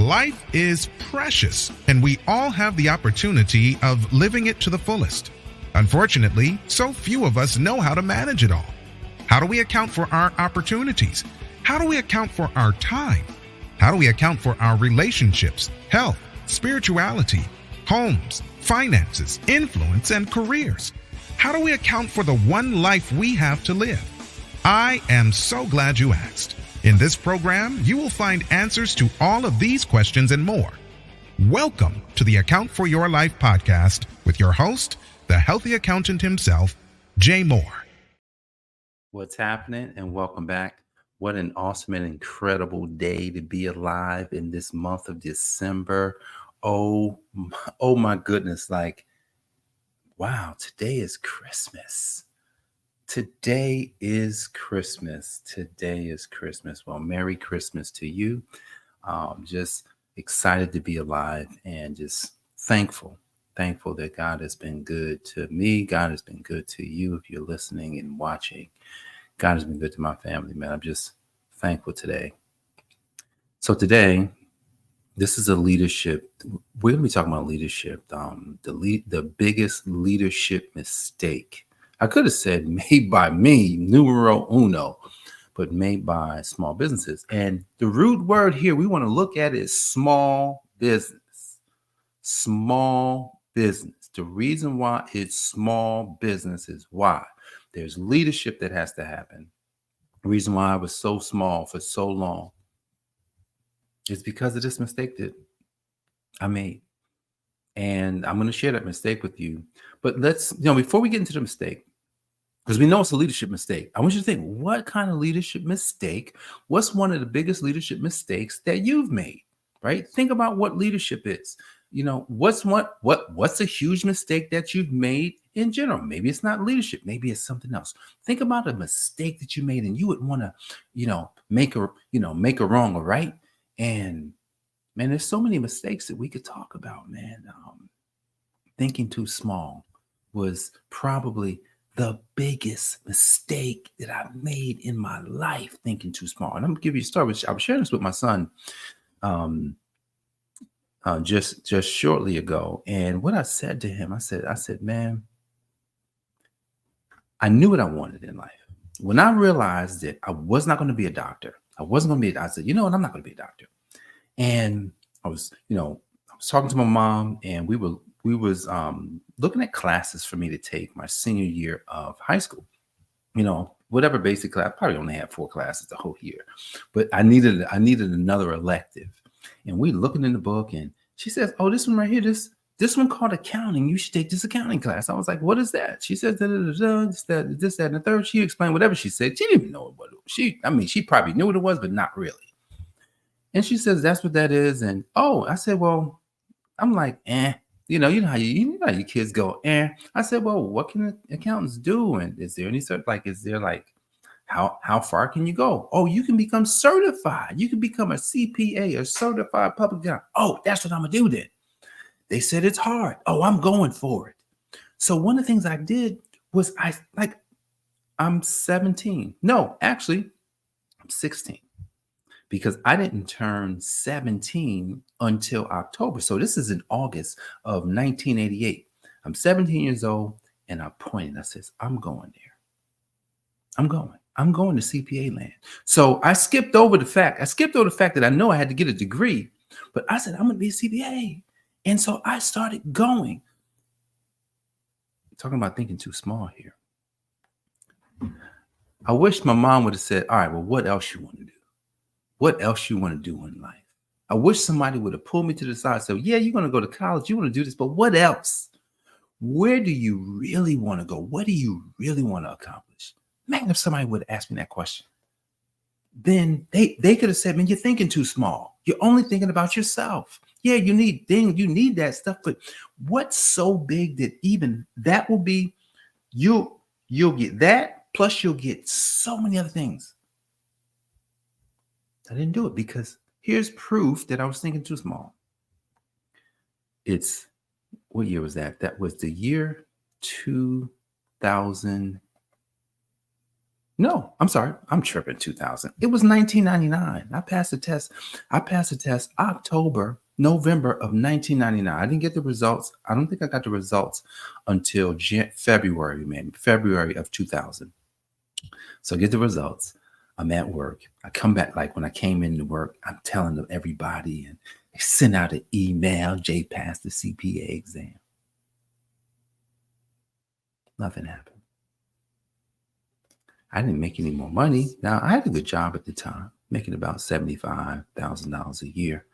Life is precious, and we all have the opportunity of living it to the fullest. Unfortunately, so few of us know how to manage it all. How do we account for our opportunities? How do we account for our time? How do we account for our relationships, health, spirituality, homes, finances, influence, and careers? How do we account for the one life we have to live? I am so glad you asked. In this program, you will find answers to all of these questions and more. Welcome to the Account for Your Life podcast with your host, the healthy accountant himself, Jay Moore. What's happening, and welcome back. What an awesome and incredible day to be alive in this month of December. Oh my goodness. Wow, today is Christmas. Today is Christmas. Well, Merry Christmas to you. Just excited to be alive and just thankful that God has been good to me. God has been good to you if you're listening and watching. God has been good to my family, man. I'm just thankful today. So today, this is a leadership. We're going to be talking about leadership. The biggest leadership mistake. I could have said made by me, numero uno, but made by small businesses. And the root word here we want to look at is small business. Small business. The reason why it's small business is why there's leadership that has to happen. The reason why I was so small for so long is because of this mistake that I made. And I'm going to share that mistake with you. But before we get into the mistake, because we know it's a leadership mistake, I want you to think, what kind of leadership mistake? What's one of the biggest leadership mistakes that you've made, right? Think about what leadership is. What's a huge mistake that you've made in general? Maybe it's not leadership. Maybe it's something else. Think about a mistake that you made and you would want to, make a wrong or right. And man, there's so many mistakes that we could talk about, man. Thinking too small was probably the biggest mistake that I've made in my life, thinking too small. And I'm gonna give you a story. I was sharing this with my son just shortly ago. And what I said to him, I said, man, I knew what I wanted in life. When I realized that I was not going to be a doctor, I said, you know what, I'm not going to be a doctor. And I was talking to my mom, and we was looking at classes for me to take my senior year of high school. Whatever basic class, I probably only had 4 classes the whole year, but I needed another elective. And we looking in the book, and she says, "Oh, this one right here, this one called accounting. You should take this accounting class." I was like, "What is that?" She says, this, that, and the third. She explained whatever she said. She didn't even know what it was. She probably knew what it was, but not really. And she says, "That's what that is." And I said, "Well," I'm like, you know how your kids go, I said, "Well, what can accountants do? And is there any sort how far can you go? Oh, you can become certified. You can become a CPA, a certified public accountant. Oh, that's what I'm gonna do then." They said it's hard. Oh, I'm going for it. So one of the things I did was I'm 17. No, actually, I'm 16. Because I didn't turn 17 until October. So this is in August of 1988. I'm 17 years old, and I pointed. I says, I'm going there. I'm going to CPA land. So I skipped over the fact that I know I had to get a degree, but I said, I'm going to be a CPA. And so I started going. Talking about thinking too small here. I wish my mom would have said, all right, well, what else you want to do? What else you want to do in life? I wish somebody would have pulled me to the side and said, yeah, you're going to go to college. You want to do this, but what else? Where do you really want to go? What do you really want to accomplish? Man, if somebody would have asked me that question, then they could have said, man, you're thinking too small. You're only thinking about yourself. Yeah, you need things, you need that stuff, but what's so big that even that will be, you'll get that, plus you'll get so many other things. I didn't do it because here's proof that I was thinking too small. What year was that? That was the year 2000. No, I'm sorry. I'm tripping 2000. It was 1999. I passed the test. I passed the test October, November of 1999. I didn't get the results. I don't think I got the results until February, maybe February of 2000. So I get the results. I'm at work. I come back, like when I came into work, I'm telling them everybody, and they send out an email. Jay passed the CPA exam. Nothing happened. I didn't make any more money. Now, I had a good job at the time, making about $75,000 a year.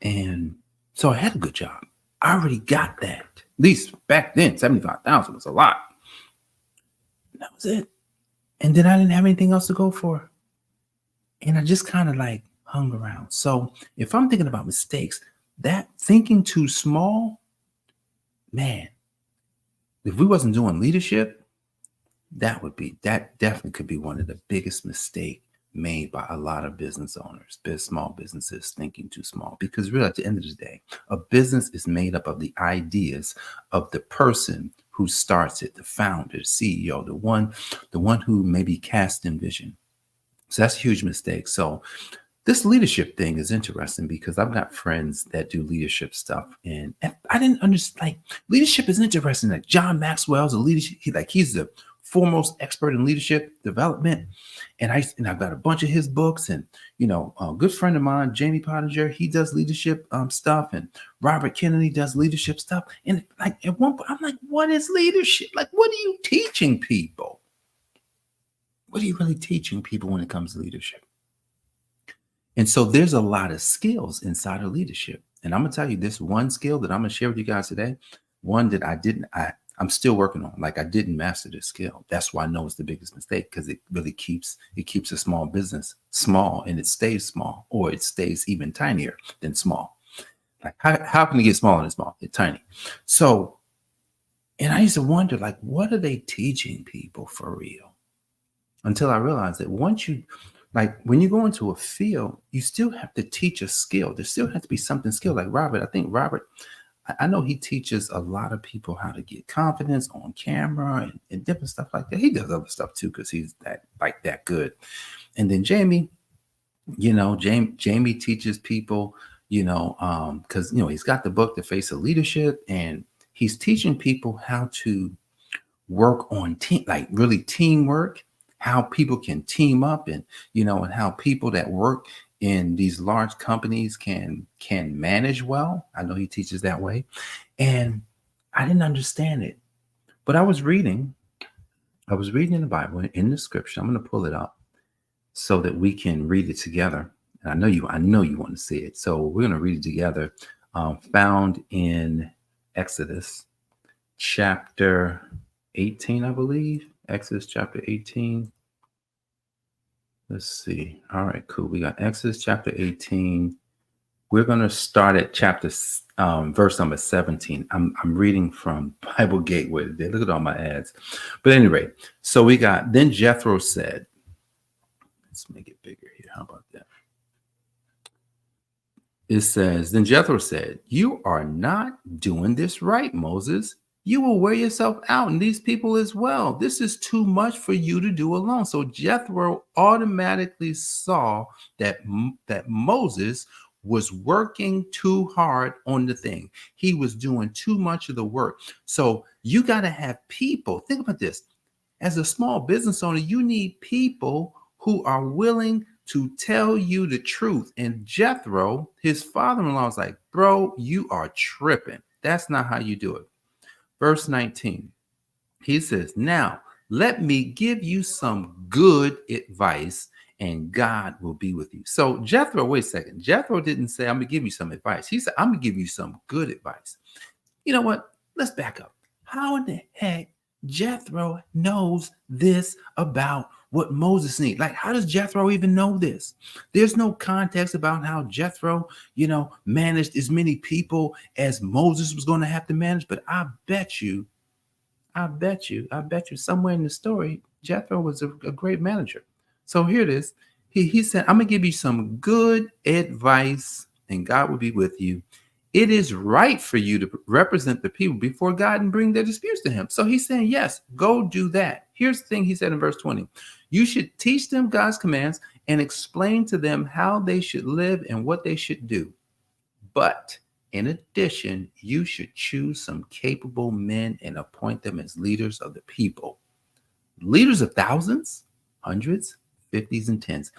And so I had a good job. I already got that. At least back then, 75,000 was a lot. And that was it. And then I didn't have anything else to go for. And I just kind of like hung around. So if I'm thinking about mistakes, that thinking too small, man, if we wasn't doing leadership, that definitely could be one of the biggest mistakes made by a lot of business owners, small businesses thinking too small. Because really, at the end of the day, a business is made up of the ideas of the person who starts it, the founder, the CEO, the one who maybe cast in vision. So that's a huge mistake. So this leadership thing is interesting because I've got friends that do leadership stuff, and I didn't understand. Like, leadership is interesting. Like John Maxwell's a leadership. He's the foremost expert in leadership development, and I've got a bunch of his books. And a good friend of mine, Jamie Pottinger, he does leadership stuff, and Robert Kennedy does leadership stuff. And like at one point, I'm like, what is leadership? Like, what are you teaching people? What are you really teaching people when it comes to leadership? And so there's a lot of skills inside of leadership. And I'm going to tell you this one skill that I'm going to share with you guys today, one that I'm still working on. Like, I didn't master this skill. That's why I know it's the biggest mistake, because it really keeps a small business small, and it stays small, or it stays even tinier than small. Like, how can it get smaller than small? It's tiny. So, and I used to wonder, like, what are they teaching people for real? Until I realized that when you go into a field, you still have to teach a skill. There still has to be something skilled. Like Robert, I think Robert, I know he teaches a lot of people how to get confidence on camera and different stuff like that. He does other stuff too, because he's that good. And then Jamie, Jamie teaches people, because he's got the book, The Face of Leadership, and he's teaching people how to work on team, like really teamwork, how people can team up, and and how people that work in these large companies can manage well. I know he teaches that way. And I didn't understand it. But I was reading in the Bible, in the scripture. I'm going to pull it up so that we can read it together. And I know you want to see it. So we're going to read it together. Found in Exodus chapter 18, I believe. Exodus chapter 18. Let's see. All right, cool. We got Exodus chapter 18. We're going to start at verse number 17. I'm reading from Bible Gateway today. Look at all my ads. But anyway, so we got, then Jethro said, let's make it bigger here. How about that? It says, then Jethro said, you are not doing this right, Moses. You will wear yourself out, and these people as well. This is too much for you to do alone. So Jethro automatically saw that Moses was working too hard on the thing. He was doing too much of the work. So you got to have people. Think about this. As a small business owner, you need people who are willing to tell you the truth. And Jethro, his father-in-law, was like, bro, you are tripping. That's not how you do it. Verse 19, he says, now let me give you some good advice, and God will be with you. So Jethro, wait a second. Jethro didn't say, I'm going to give you some advice. He said, I'm going to give you some good advice. You know what? Let's back up. How in the heck Jethro knows this about what Moses needs? Like, how does Jethro even know this? There's no context about how Jethro, managed as many people as Moses was going to have to manage. But I bet you somewhere in the story, Jethro was a great manager. So here it is. He said, I'm going to give you some good advice, and God will be with you. it is right for you to represent the people before God and bring their disputes to him. So he's saying, yes, go do that. Here's the thing he said in verse 20. You should teach them God's commands and explain to them how they should live and what they should do. But in addition, you should choose some capable men and appoint them as leaders of the people. Leaders of thousands, hundreds, fifties, and tens.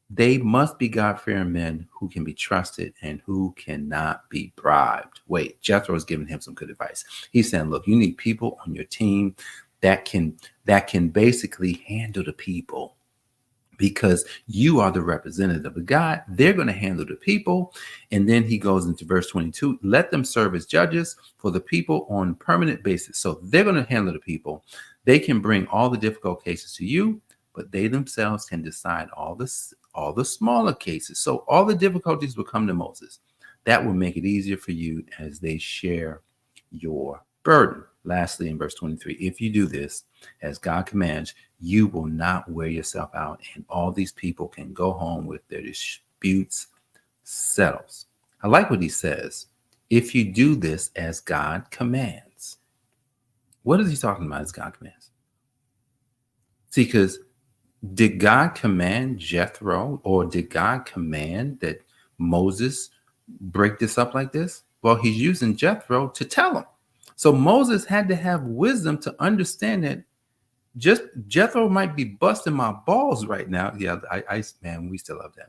They must be God-fearing men who can be trusted and who cannot be bribed. Wait, Jethro is giving him some good advice. He's saying, look, you need people on your team that can basically handle the people, because you are the representative of God. They're going to handle the people. And then he goes into verse 22, let them serve as judges for the people on a permanent basis. So they're going to handle the people. They can bring all the difficult cases to you, but they themselves can decide all the smaller cases. So all the difficulties will come to Moses. That will make it easier for you as they share your burden. Lastly, in verse 23, if you do this as God commands, you will not wear yourself out, and all these people can go home with their disputes settled. I like what he says. If you do this as God commands. What is he talking about as God commands? See, because did God command Jethro, or did God command that Moses break this up like this? Well, he's using Jethro to tell him. So Moses had to have wisdom to understand that just Jethro might be busting my balls right now. Yeah, man, we still love that.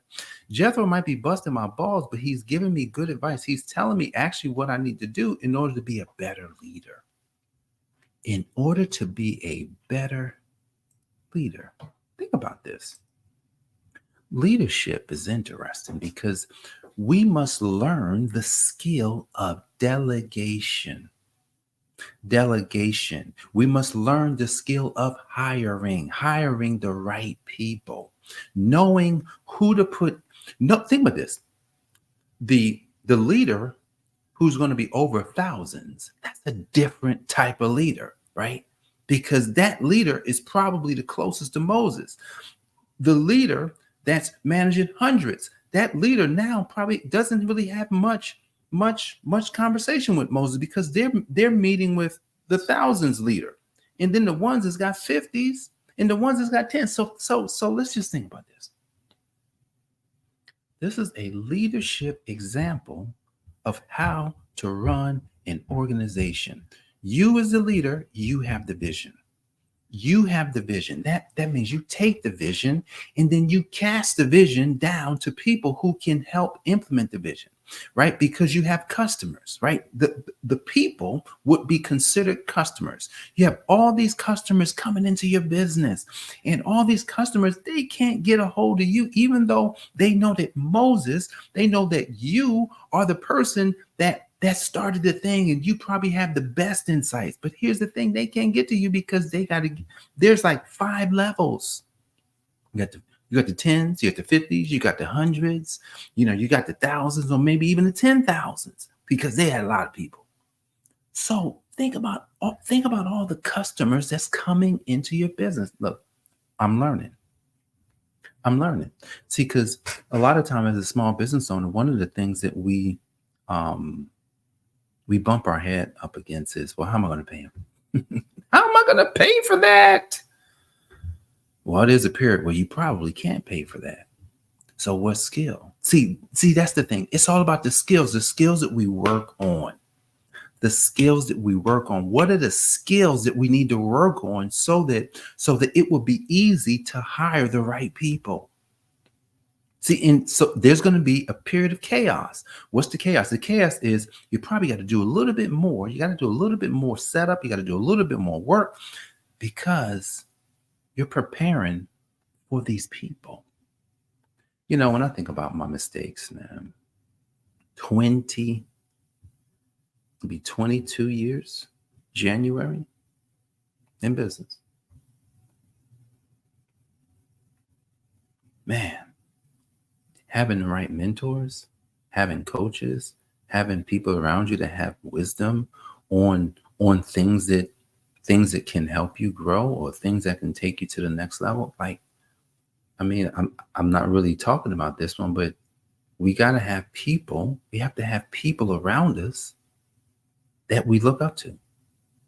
Jethro might be busting my balls, but he's giving me good advice. He's telling me actually what I need to do in order to be a better leader. In order to be a better leader. Think about this. Leadership is interesting because we must learn the skill of delegation. Delegation. We must learn the skill of hiring the right people, knowing who to put. No, think about this. The leader who's going to be over thousands, that's a different type of leader, right? Because that leader is probably the closest to Moses. The leader that's managing hundreds, that leader now probably doesn't really have much conversation with Moses, because they're meeting with the thousands leader, and then the ones that's got 50s and the ones that's got 10. So let's just think about this. This is a leadership example of how to run an organization. You as the leader, you have the vision. You have the vision. That means you take the vision and then you cast the vision down to people who can help implement the vision, right? Because you have customers, right? The people would be considered customers. You have all these customers coming into your business, and all these customers, they can't get a hold of you, even though they know that they know that you are the person that started the thing, and you probably have the best insights. But here's the thing, they can't get to you because there's like 5 levels. You got the 10s, you got the 50s, you got the hundreds, you got the thousands, or maybe even the 10,000s, because they had a lot of people. So think about all the customers that's coming into your business. Look, I'm learning. See, because a lot of time as a small business owner, one of the things that we bump our head up against is, well, how am I going to pay him? How am I going to pay for that? Well, there's a period where you probably can't pay for that. So what skill? See, that's the thing. It's all about the skills that we work on. The skills that we work on. What are the skills that we need to work on so that it will be easy to hire the right people? See, and so there's going to be a period of chaos. What's the chaos? The chaos is you probably got to do a little bit more. You got to do a little bit more setup. You got to do a little bit more work, because you're preparing for these people. When I think about my mistakes, man, 22 years, January, in business. Man. Having the right mentors, having coaches, having people around you that have wisdom on things that can help you grow, or things that can take you to the next level. Like, I mean, I'm not really talking about this one, but we got to have people. We have to have people around us that we look up to.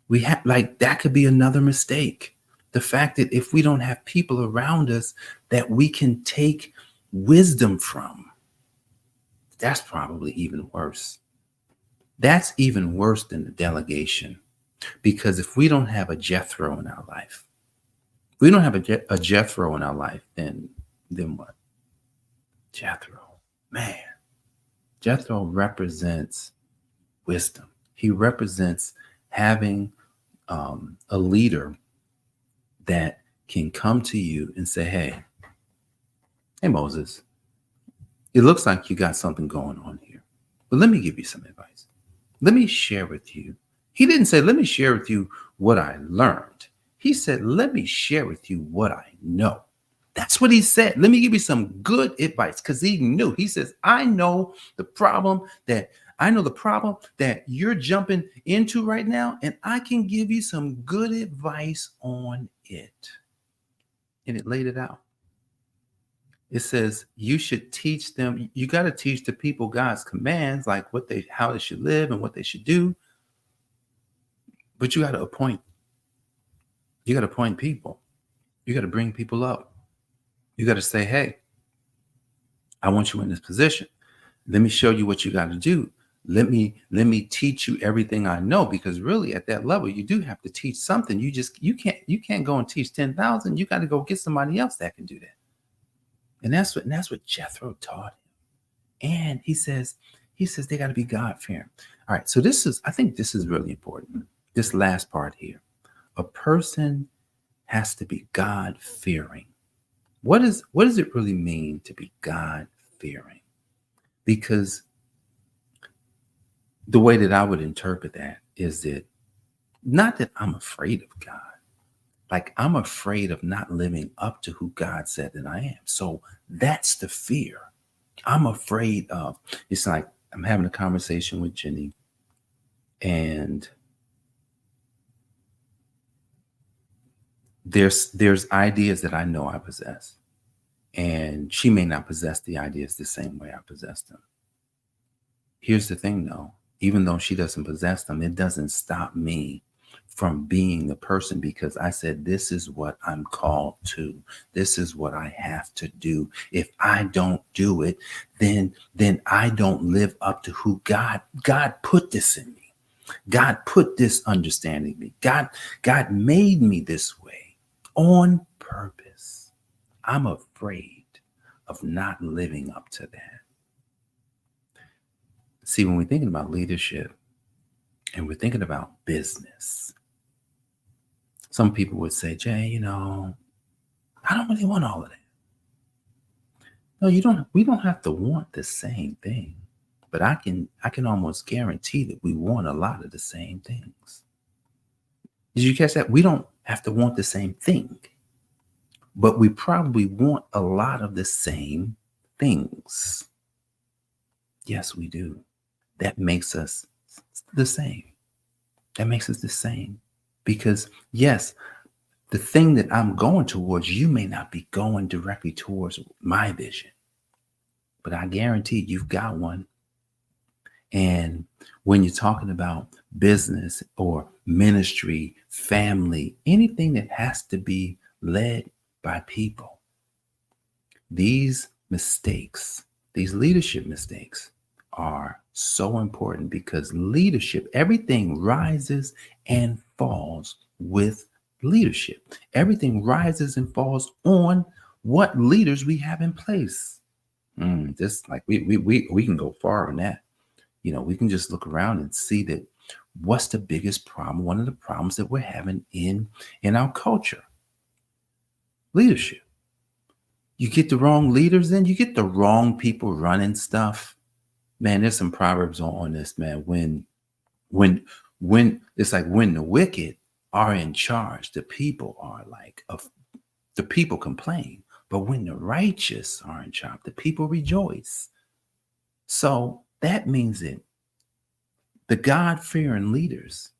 We have, like, that could be another mistake. The fact that if we don't have people around us that we can take wisdom from, that's probably even worse. That's even worse than the delegation. Because if we don't have a Jethro in our life, we don't have a Jethro in our life, then what? Jethro, man, Jethro represents wisdom. He represents having a leader that can come to you and say, hey, Moses, it looks like you got something going on here, but let me give you some advice. Let me share with you. He didn't say, let me share with you what I learned. He said, let me share with you what I know. That's what he said. Let me give you some good advice, because he knew. He says, I know the problem that you're jumping into right now, and I can give you some good advice on it. And it laid it out. It says you should teach them. You got to teach the people God's commands, like how they should live and what they should do. But you got to appoint people. You got to bring people up. You got to say, hey, I want you in this position. Let me show you what you got to do. Let me teach you everything I know, because really at that level, you do have to teach something. You can't go and teach 10,000. You got to go get somebody else that can do that. And that's what Jethro taught him. And he says they got to be God-fearing. All right. So I think this is really important. This last part here. A person has to be God-fearing. What does it really mean to be God-fearing? Because the way that I would interpret that is that, not that I'm afraid of God. Like, I'm afraid of not living up to who God said that I am. So that's the fear. I'm afraid of, it's like I'm having a conversation with Jenny, and there's ideas that I know I possess, and she may not possess the ideas the same way I possess them. Here's the thing though, even though she doesn't possess them, it doesn't stop me from being the person, because I said, this is what I'm called to. This is what I have to do. If I don't do it, then I don't live up to who God put this in me. God put this understanding in me. God made me this way on purpose. I'm afraid of not living up to that. See, when we're thinking about leadership and we're thinking about business, some people would say, Jay, I don't really want all of that. No, you don't. We don't have to want the same thing, but I can almost guarantee that we want a lot of the same things. Did you catch that? We don't have to want the same thing, but we probably want a lot of the same things. Yes, we do. That makes us the same. That makes us the same. Because yes, the thing that I'm going towards, you may not be going directly towards my vision, but I guarantee you've got one. And when you're talking about business or ministry, family, anything that has to be led by people, these mistakes, these leadership mistakes, are so important, because leadership, everything rises and falls with leadership. Everything rises and falls on what leaders we have in place. This, like, we can go far on that. We can just look around and see that what's the biggest problem. One of the problems that we're having in our culture, leadership. You get the wrong leaders in, you get the wrong people running stuff. Man, there's some proverbs on this, man. When it's like, when the wicked are in charge, the people are like, the people complain. But when the righteous are in charge, the people rejoice. So that means that the God-fearing leaders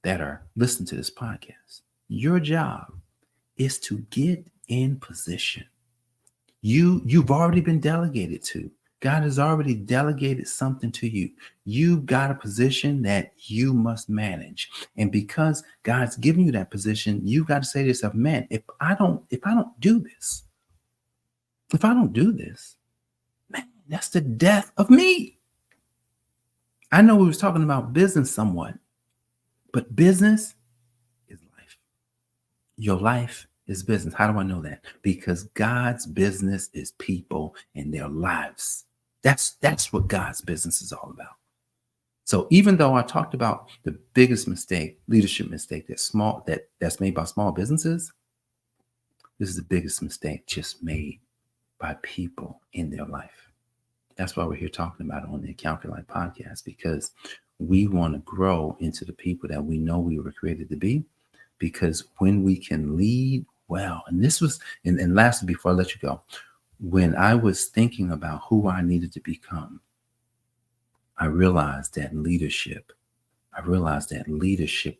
that are listening to this podcast, your job is to get in position. You've already been delegated to. God has already delegated something to you. You've got a position that you must manage. And because God's given you that position, you've got to say to yourself, man, if I don't do this, man, that's the death of me. I know we was talking about business somewhat, but business is life. Your life is business. How do I know that? Because God's business is people and their lives. That's what God's business is all about. So even though I talked about the biggest mistake, leadership mistake that's made by small businesses, this is the biggest mistake just made by people in their life. That's why we're here talking about it on the Account for Your Life podcast, because we want to grow into the people that we know we were created to be. Because when we can lead well, and this was, and lastly, before I let you go, when I was thinking about who I needed to become, I realized that leadership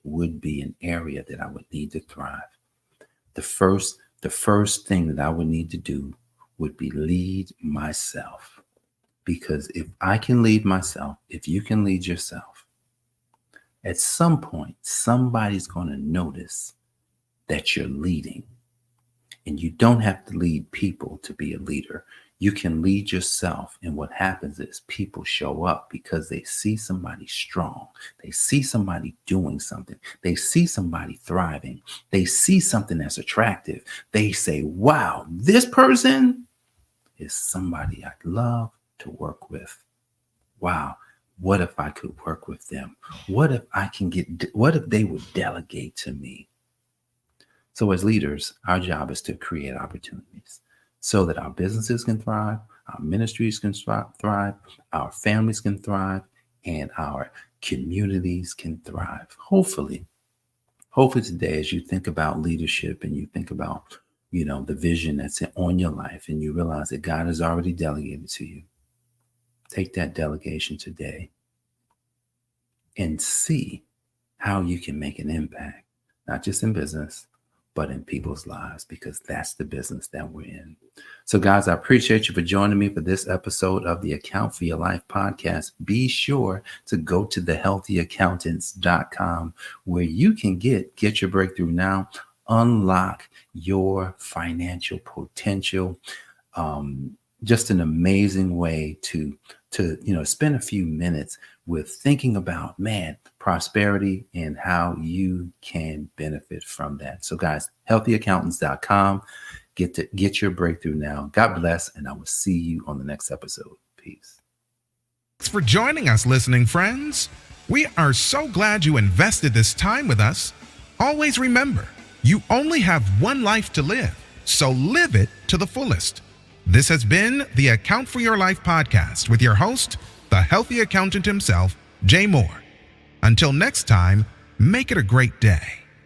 would be an area that I would need to thrive. The first thing that I would need to do would be lead myself. Because if I can lead myself, if you can lead yourself, at some point, somebody's going to notice that you're leading. And you don't have to lead people to be a leader. You can lead yourself. And what happens is people show up because they see somebody strong. They see somebody doing something. They see somebody thriving. They see something that's attractive. They say, wow, this person is somebody I'd love to work with. Wow. What if I could work with them? What if they would delegate to me? So as leaders, our job is to create opportunities so that our businesses can thrive, our ministries can thrive, our families can thrive, and our communities can thrive. Hopefully today, as you think about leadership and you think about, the vision that's on your life, and you realize that God has already delegated to you, take that delegation today and see how you can make an impact, not just in business, but in people's lives, because that's the business that we're in. So guys, I appreciate you for joining me for this episode of the Account for Your Life podcast. Be sure to go to thehealthyaccountants.com where you can get your breakthrough now, unlock your financial potential. Just an amazing way to spend a few minutes with thinking about, prosperity and how you can benefit from that. So guys, healthyaccountants.com, get your breakthrough now. God bless, and I will see you on the next episode. Peace. Thanks for joining us, listening friends. We are so glad you invested this time with us. Always remember, you only have one life to live, so live it to the fullest. This has been the Account for Your Life podcast with your host, the healthy accountant himself, Jay Moore. Until next time, make it a great day.